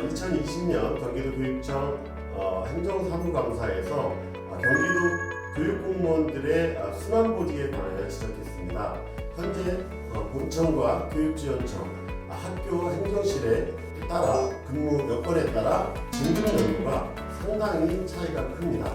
2020년 경기도 교육청 행정사무감사에서 경기도 교육공무원들의 순환보직에 관하여 지적했습니다. 현재 본청과 교육지원청, 학교 행정실에 따라 근무 여건에 따라 진급 연도가 상당히 차이가 큽니다.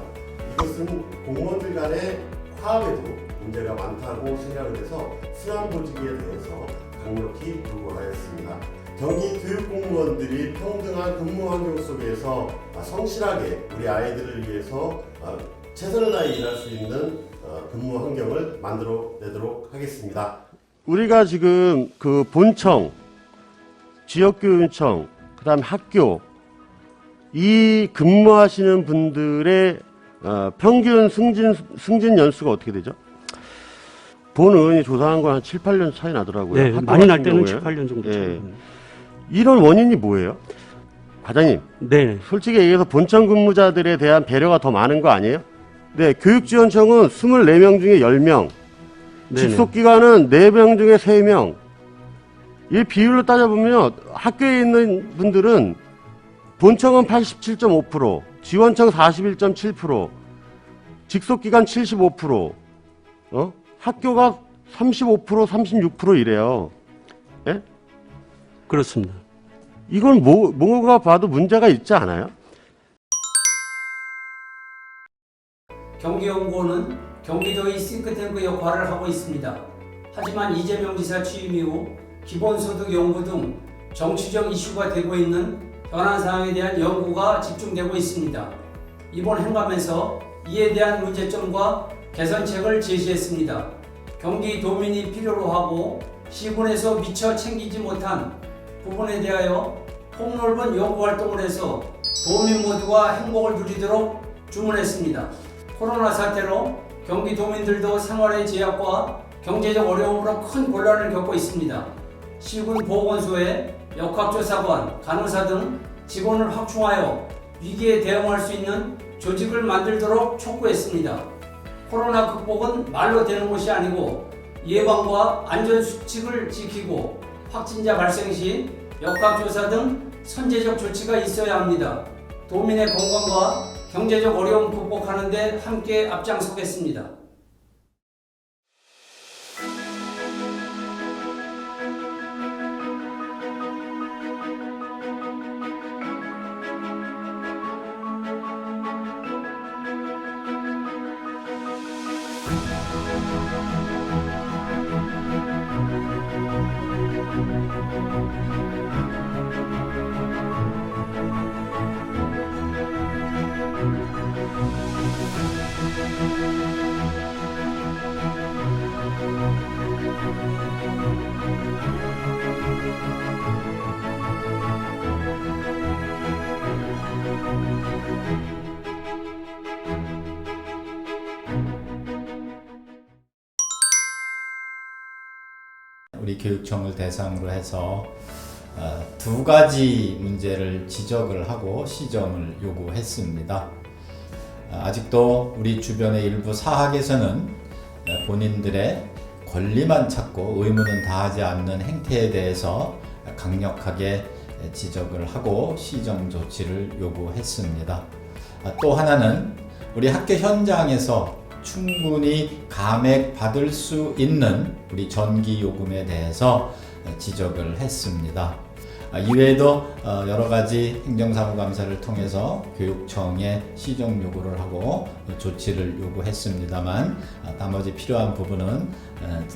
이것은 공무원들 간의 화합에도 문제가 많다고 생각을 해서 순환보직에 대해서 강력히 요구하였습니다. 경기 교육공무원들이 평등한 근무 환경 속에서 성실하게 우리 아이들을 위해서 최선을 다해 일할 수 있는 근무 환경을 만들어내도록 하겠습니다. 우리가 지금 그 본청, 지역교육청, 그 다음에 학교 이 근무하시는 분들의 평균 승진 연수가 어떻게 되죠? 본 의원이 조사한 건 한 7, 8년 차이 나더라고요. 네, 많이 날 때는 7, 8년 정도 차이. 예. 이런 원인이 뭐예요? 과장님, 네. 솔직히 얘기해서 본청 근무자들에 대한 배려가 더 많은 거 아니에요? 네, 교육지원청은 24명 중에 10명, 직속기관은 4명 중에 3명. 이 비율로 따져보면 학교에 있는 분들은 본청은 87.5%, 지원청 41.7%, 직속기관 75%, 학교가 35%, 36% 이래요. 예? 그렇습니다. 이건 뭐가 봐도 문제가 있지 않아요? 경기연구원은 경기도의 싱크탱크 역할을 하고 있습니다. 하지만 이재명 지사 취임 이후 기본소득 연구 등 정치적 이슈가 되고 있는 현안 사항에 대한 연구가 집중되고 있습니다. 이번 행감에서 이에 대한 문제점과 개선책을 제시했습니다. 경기도민이 필요로 하고 시군에서 미처 챙기지 못한 부분에 대하여 폭넓은 연구활동을 해서 도민 모두가 행복을 누리도록 주문했습니다. 코로나 사태로 경기도민들도 생활의 제약과 경제적 어려움으로 큰 곤란을 겪고 있습니다. 시군 보건소에 역학조사관, 간호사 등 직원을 확충하여 위기에 대응할 수 있는 조직을 만들도록 촉구했습니다. 코로나 극복은 말로 되는 것이 아니고 예방과 안전수칙을 지키고 확진자 발생 시 역학조사 등 선제적 조치가 있어야 합니다. 도민의 건강과 경제적 어려움 극복하는 데 함께 앞장서겠습니다. 우리 교육청을 대상으로 해서 두 가지 문제를 지적을 하고 시정을 요구했습니다. 아직도 우리 주변의 일부 사학에서는 본인들의 권리만 찾고 의무는 다하지 않는 행태에 대해서 강력하게 지적을 하고 시정 조치를 요구했습니다. 또 하나는 우리 학교 현장에서 충분히 감액받을 수 있는 우리 전기 요금에 대해서 지적을 했습니다. 이외에도 여러 가지 행정사무감사를 통해서 교육청에 시정 요구를 하고 조치를 요구했습니다만 나머지 필요한 부분은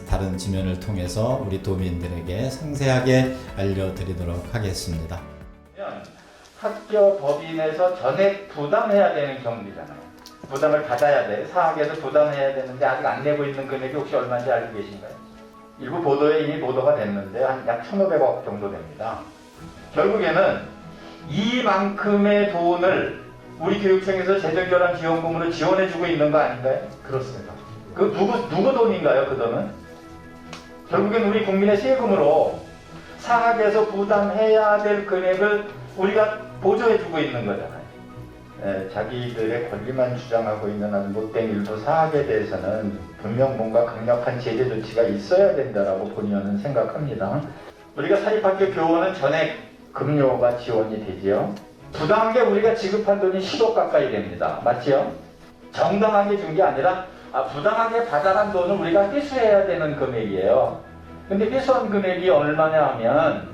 다른 지면을 통해서 우리 도민들에게 상세하게 알려드리도록 하겠습니다. 학교 법인에서 전액 부담해야 되는 경비잖아요. 부담을 받아야 돼. 사학에서 부담해야 되는데 아직 안 내고 있는 금액이 혹시 얼마인지 알고 계신가요? 일부 보도에 이미 보도가 됐는데 약 1,500억 정도 됩니다. 결국에는 이만큼의 돈을 우리 교육청에서 재정결함 지원금으로 지원해주고 있는 거 아닌가요? 그렇습니다. 그 누구 돈인가요? 그 돈은? 결국엔 우리 국민의 세금으로 사학에서 부담해야 될 금액을 우리가 보조해주고 있는 거잖아요. 자기들의 권리만 주장하고 있는 아주 못된 일부 사학에 대해서는 분명 뭔가 강력한 제재 조치가 있어야 된다라고 본의원은 생각합니다. 우리가 사립학교 교원은 전액 급료가 지원이 되지요. 부당한 게 우리가 지급한 돈이 10억 가까이 됩니다. 맞지요? 정당하게 준 게 아니라 부당하게 받아간 돈을 우리가 회수해야 되는 금액이에요. 근데 회수한 금액이 얼마냐 하면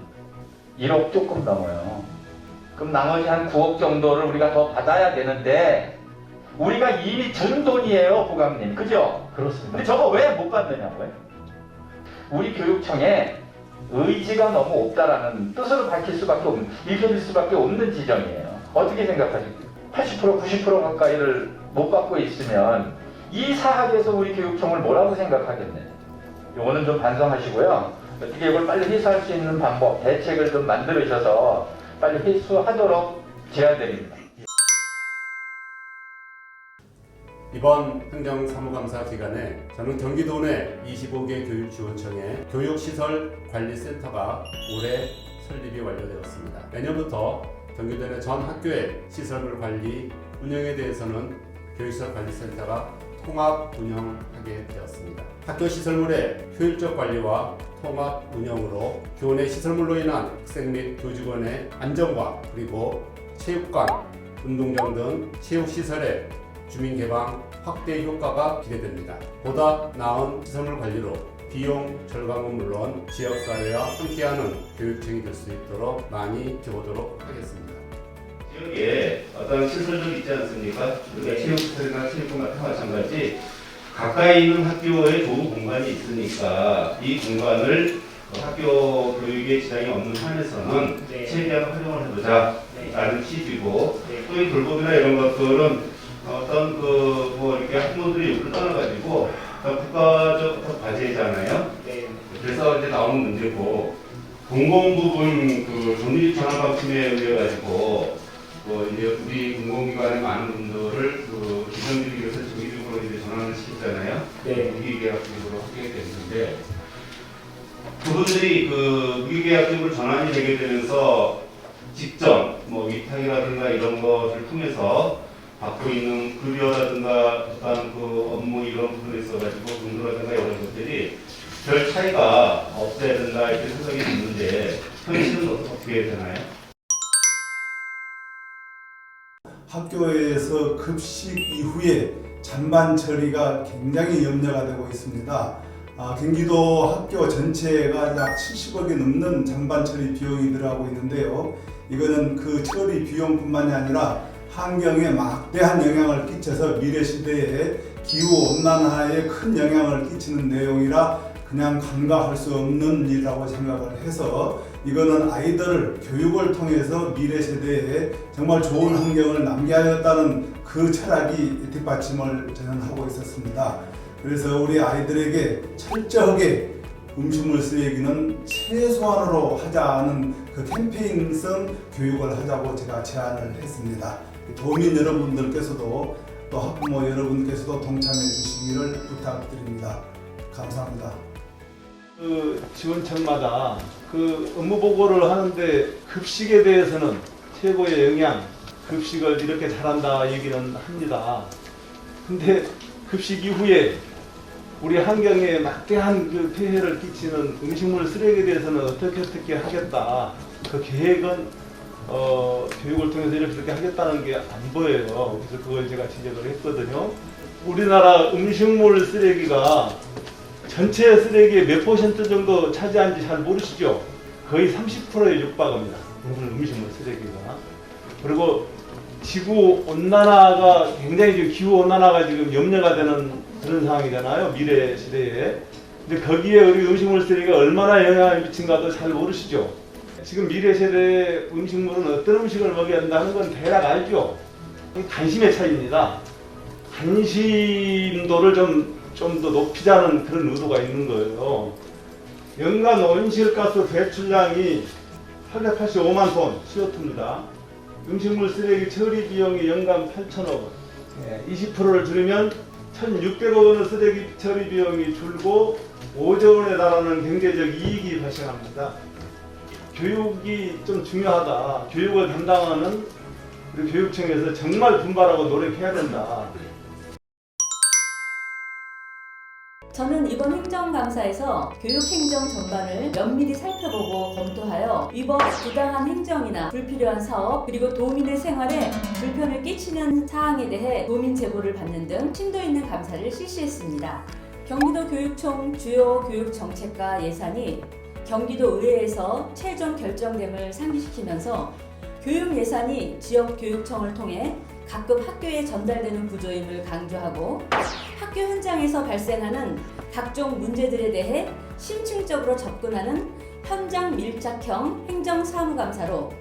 1억 조금 넘어요. 그럼 나머지 한 9억 정도를 우리가 더 받아야 되는데 우리가 이미 준 돈이에요, 부감님. 그죠? 그렇습니다. 근데 저거 왜 못 받느냐고요? 우리 교육청에 의지가 너무 없다라는 뜻으로 밝힐 수밖에 없는, 읽혀질 수밖에 없는 지점이에요. 어떻게 생각하십니까? 80%, 90% 가까이를 못 받고 있으면 이 사학에서 우리 교육청을 뭐라고 생각하겠네요. 요거는 좀 반성하시고요. 어떻게 이걸 빨리 회수할 수 있는 방법, 대책을 좀 만들으셔서 빨리 회수하도록 제안드립니다. 이번 행정사무감사 기간에 저는 경기도 내 25개 교육지원청의 교육시설관리센터가 올해 설립이 완료되었습니다. 내년부터 경기도 내 전 학교의 시설물 관리, 운영에 대해서는 교육시설관리센터가 통합 운영하게 되었습니다. 학교 시설물의 효율적 관리와 통합 운영으로 교내 시설물로 인한 학생 및 교직원의 안전과 그리고 체육관, 운동장 등 체육시설의 주민 개방 확대 효과가 기대됩니다. 보다 나은 시설물 관리로 비용 절감은 물론 지역사회와 함께하는 교육청이 될 수 있도록 많이 지켜보도록 하겠습니다. 지역에 어떤 시설들이 있지 않습니까? 우리가 체육시설이나 체육관 같은 거 마찬가지 가까이 있는 학교에 좋은 공간이 있으니까 이 공간을 학교 교육에 지장이 없는 한에서는 최대한 활용을 해보자 라는 취지고 또 이 돌봄이나 이런 것들은 어떤 뭐 이렇게 학부모들의 욕을 떠나가지고 국가적 과제잖아요. 그래서 이제 나오는 문제고 공공 부분 그 존립 전환 방침에 의해 가지고 이제 우리 공공기관의 많은 분들을 그 기성주의에서 정기적으로 이제 전환을 시켰잖아요. 무기계약적으로 하게 됐는데 그분들이 그 무기계약적으로 전환이 되게 되면서 직접 뭐 위탁이라든가 이런 것을 통해서 받고 있는 급여라든가 어떤 그 업무 이런 부분에 있어가지고 정도라든가 이런 것들이 별 차이가 없어야 된다 이렇게 생각이 드는데 현실은 어떻게 되나요? 학교에서 급식 이후에 잔반 처리가 굉장히 염려가 되고 있습니다. 경기도 학교 전체가 약 70억이 넘는 잔반 처리 비용이 들어가고 있는데요. 이거는 그 처리 비용뿐만이 아니라 환경에 막대한 영향을 끼쳐서 미래 시대에 기후 온난화에 큰 영향을 끼치는 내용이라 그냥 간과할 수 없는 일이라고 생각을 해서 이거는 아이들을 교육을 통해서 미래 세대에 정말 좋은 환경을 남겨야겠다는 그 철학이 뒷받침을 저는 하고 있었습니다. 그래서 우리 아이들에게 철저하게 음식물 쓰레기는 최소한으로 하자는 그 캠페인성 교육을 하자고 제가 제안을 했습니다. 도민 여러분들께서도 또 학부모 여러분께서도 동참해 주시기를 부탁드립니다. 감사합니다. 그 지원청마다 그 업무 보고를 하는데 급식에 대해서는 최고의 영양, 급식을 이렇게 잘한다 얘기는 합니다. 근데 급식 이후에 우리 환경에 막대한 그 폐해를 끼치는 음식물 쓰레기에 대해서는 어떻게 하겠다. 그 계획은 교육을 통해서 이렇게 하겠다는 게 안 보여요. 그래서 그걸 제가 지적을 했거든요. 우리나라 음식물 쓰레기가 전체 쓰레기의 몇 % 정도 차지하는지 잘 모르시죠? 거의 30%에 육박합니다. 음식물 쓰레기가. 그리고 지구 온난화가 굉장히 지금 기후 온난화가 지금 염려가 되는 그런 상황이잖아요. 미래 시대에. 근데 거기에 우리 음식물 쓰레기가 얼마나 영향을 미친가도 잘 모르시죠? 지금 미래 세대의 음식물은 어떤 음식을 먹여야 한다는 건 대략 알죠? 관심의 차이입니다. 관심도를 좀 더 높이자는 그런 의도가 있는 거예요. 연간 온실가스 배출량이 885만 톤 CO2입니다. 음식물 쓰레기 처리 비용이 연간 8천억 원. 20%를 줄이면 1,600억 원의 쓰레기 처리 비용이 줄고 5조 원에 달하는 경제적 이익이 발생합니다. 교육이 좀 중요하다. 교육을 담당하는 우리 교육청에서 정말 분발하고 노력해야 된다. 저는 이번 행정감사에서 교육행정 전반을 면밀히 살펴보고 검토하여 위법 부당한 행정이나 불필요한 사업 그리고 도민의 생활에 불편을 끼치는 사항에 대해 도민 제보를 받는 등 심도 있는 감사를 실시했습니다. 경기도 교육청 주요 교육 정책과 예산이 경기도 의회에서 최종 결정됨을 상기시키면서 교육 예산이 지역 교육청을 통해 각급 학교에 전달되는 구조임을 강조하고 학교 현장에서 발생하는 각종 문제들에 대해 심층적으로 접근하는 현장 밀착형 행정사무감사로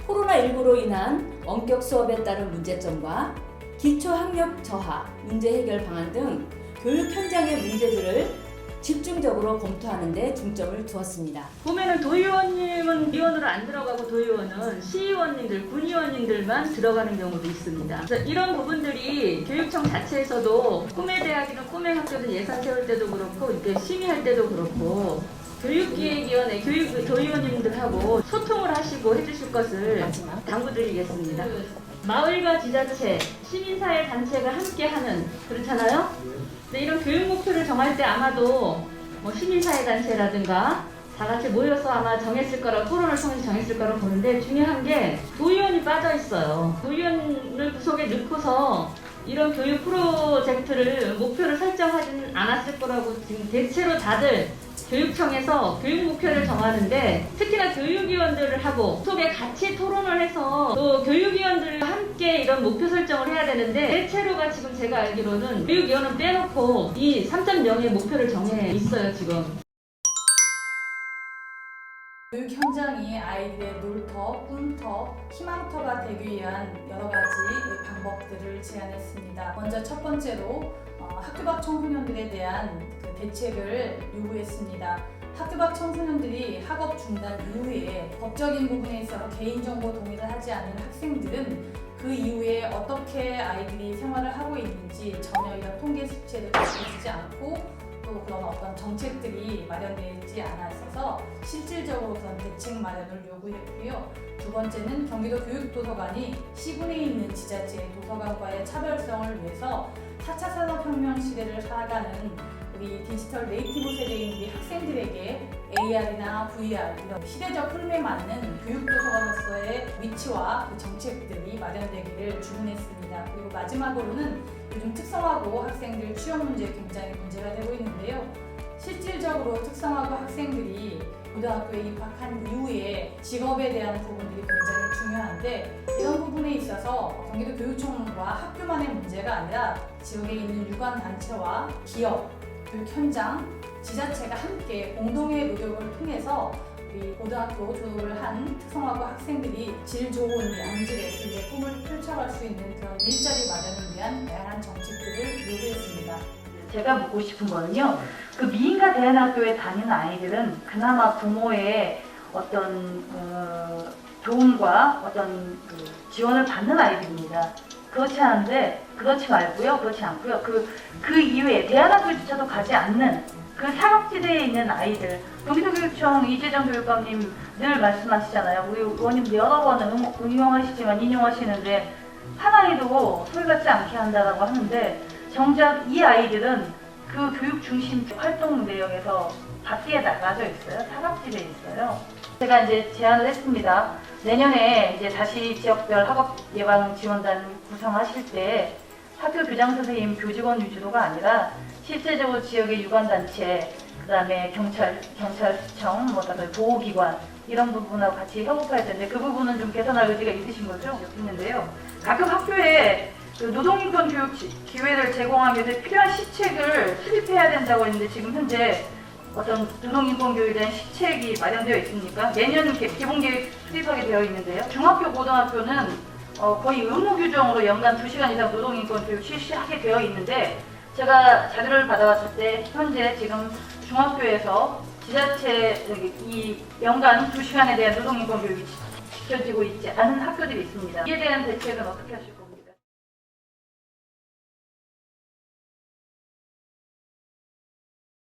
코로나19로 인한 원격 수업에 따른 문제점과 기초학력 저하, 문제 해결 방안 등 교육 현장의 문제들을 집중적으로 검토하는 데 중점을 두었습니다. 보면은 도의원님은 위원으로 안 들어가고 도의원은 시의원님들, 군의원님들만 들어가는 경우도 있습니다. 그래서 이런 부분들이 교육청 자체에서도 꿈의 대학이든 꿈의 학교든 예산 세울 때도 그렇고 이렇게 심의할 때도 그렇고 교육기획위원회, 교육 도의원님들하고 소통을 하시고 해주실 것을 당부드리겠습니다. 마을과 지자체, 시민사회 단체가 함께하는 그렇잖아요. 근데 이런 교육 목표를 정할 때 아마도 뭐 시민사회 단체라든가 다 같이 모여서 아마 정했을 거라고 토론을 통해서 정했을 거라고 보는데 중요한 게 도의원이 빠져 있어요. 도의원을 구석에 넣고서 이런 교육 프로젝트를 목표를 설정하지는 않았을 거라고 지금 대체로 다들 교육청에서 교육 목표를 정하는데 특히나 교육위원들을 하고 속에 같이 토론을 해서 또 교육위원들과 함께 이런 목표 설정을 해야 되는데 대체로가 지금 제가 알기로는 교육위원은 빼놓고 이 3.0의 목표를 정해 있어요 지금. 교육 현장이 아이들의 놀터, 꿈터, 희망터가 되기 위한 여러 가지 방법들을 제안했습니다. 먼저 첫 번째로 학교 밖 청소년들에 대한 대책을 요구했습니다. 학교 밖 청소년들이 학업 중단 이후에 법적인 부분에 있어서 개인정보 동의를 하지 않는 학생들은 그 이후에 어떻게 아이들이 생활을 하고 있는지 전혀 이런 통계 수치를 갖추지 않고 또 그런 어떤 정책들이 마련되지 않아 있어서 실질적으로 그런 대책 마련을 요구했고요. 두 번째는 경기도 교육도서관이 시군에 있는 지자체 도서관과의 차별성을 위해서 4차 산업혁명 시대를 살아가는 우리 디지털 네이티브 세대인 우리 학생들에게 AR이나 VR 이런 시대적 흐름에 맞는 교육도서관으로서의 위치와 그 정책들이 마련되기를 주문했습니다. 그리고 마지막으로는 요즘 특성화고 학생들 취업 문제 굉장히 문제가 되고 있는데요. 실질적으로 특성화고 학생들이 고등학교에 입학한 이후에 직업에 대한 부분들이 굉장히 중요한데 이런 부분에 있어서 경기도 교육청과 학교만의 문제가 아니라 지역에 있는 유관단체와 기업, 교육 현장, 지자체가 함께 공동의 노력을 통해서 우리 고등학교 졸업을 한 특성화고 학생들이 질 좋은 양질의 그들의 꿈을 펼쳐갈 수 있는 그런 일자리 마련을 위한 다양한 정책들을 요구했습니다. 제가 묻고 싶은 거는요. 그 미인가 대안학교에 다니는 아이들은 그나마 부모의 어떤 도움과 어떤 지원을 받는 아이들입니다. 그렇지 말고요. 그렇지 않고요. 그 이외에 대안학교조차도 가지 않는 그 사각지대에 있는 아이들. 경기도 교육청 이재정 교육감님 늘 말씀하시잖아요. 우리 의원님도 여러 번 응용하시지만 인용하시는데 하나에도 소리받지 않게 한다라고 하는데 정작 이 아이들은 그 교육 중심 활동 내역에서 밖에 나가져 있어요. 사각지대에 있어요. 제가 이제 제안을 했습니다. 내년에 이제 다시 지역별 학업 예방 지원단 구성하실 때 학교 교장 선생님, 교직원 위주로가 아니라 실제적으로 지역의 유관단체, 그다음에 경찰청, 보호기관 이런 부분하고 같이 협업할 텐데 그 부분은 좀 개선할 의지가 있으신 거죠? 있는데요. 각급 학교에 노동인권 교육 기회를 제공하기 위해서 필요한 시책을 수립해야 된다고 했는데 지금 현재 어떤 노동인권 교육에 대한 시책이 마련되어 있습니까? 내년 기본계획 수립하게 되어 있는데요. 중학교, 고등학교는 거의 의무 규정으로 연간 2시간 이상 노동인권 교육 실시하게 되어 있는데 제가 자료를 받아왔을 때 현재 지금 중학교에서 지자체 이 연간 2시간에 대한 노동인권 교육이 지켜지고 있지 않은 학교들이 있습니다. 이에 대한 대책은 어떻게 하실까요?